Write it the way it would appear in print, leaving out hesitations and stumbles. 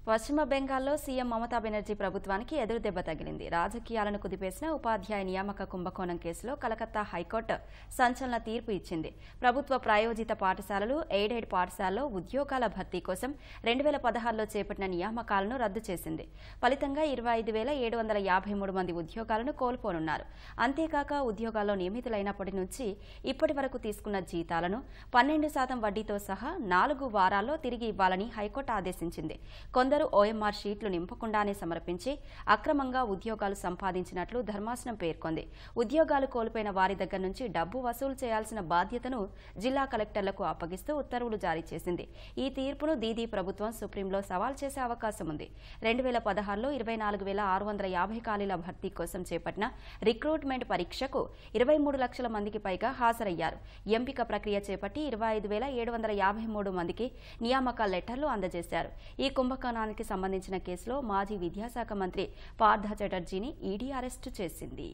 పశ్చిమ బెంగాల్లో సీఎం మమతా బెనర్జీ ప్రభుత్వానికి ఎదురుదెబ్బ తగిలింది. రాజకీయాలను కుదిపేసిన ఉపాధ్యాయ నియామక కుంభకోణం కేసులో కలకత్తా హైకోర్టు సంచలన తీర్పు ఇచ్చింది. ప్రభుత్వ ప్రాయోజిత పాఠశాలలు, ఎయిడెడ్ పాఠశాలలో ఉద్యోగాల భర్తీ కోసం 2016లో చేపట్టిన నియామకాలను రద్దు చేసింది. ఫలితంగా 25,753 మంది ఉద్యోగాలను కోల్పోనున్నారు. అంతేకాక ఉద్యోగాల్లో నియమితులైనప్పటి నుంచి ఇప్పటి వరకు తీసుకున్న జీతాలను 12% వడ్డీతో సహా 4 వారాల్లో తిరిగి ఇవ్వాలని హైకోర్టు ఆదేశించింది. కొందరు ఓఎంఆర్ షీట్లు నింపకుండానే సమర్పించి అక్రమంగా ఉద్యోగాలు సంపాదించినట్లు ధర్మాసనం పేర్కొంది. ఉద్యోగాలు కోల్పోయిన వారి దగ్గర నుంచి డబ్బు వసూలు చేయాల్సిన బాధ్యతను జిల్లా కలెక్టర్లకు అప్పగిస్తూ ఉత్తర్వులు జారీ చేసింది. ఈ తీర్పును దీదీ ప్రభుత్వం సుప్రీంలో సవాల్ చేసే అవకాశం ఉంది. 2016లో 24,650 ఖాళీల భర్తీ కోసం చేపట్టిన రిక్రూట్మెంట్ పరీక్షకు 23 లక్షల మందికి పైగా హాజరయ్యారు. ఎంపిక ప్రక్రియ చేపట్టి 25,753 మందికి నియామక లెటర్లు అందజేశారు. ఈ కుంభకోణానికి సంబంధించిన కేసులో మాజీ విద్యాశాఖ మంత్రి పార్థ చటర్జీని ఈడీ అరెస్టు చేసింది.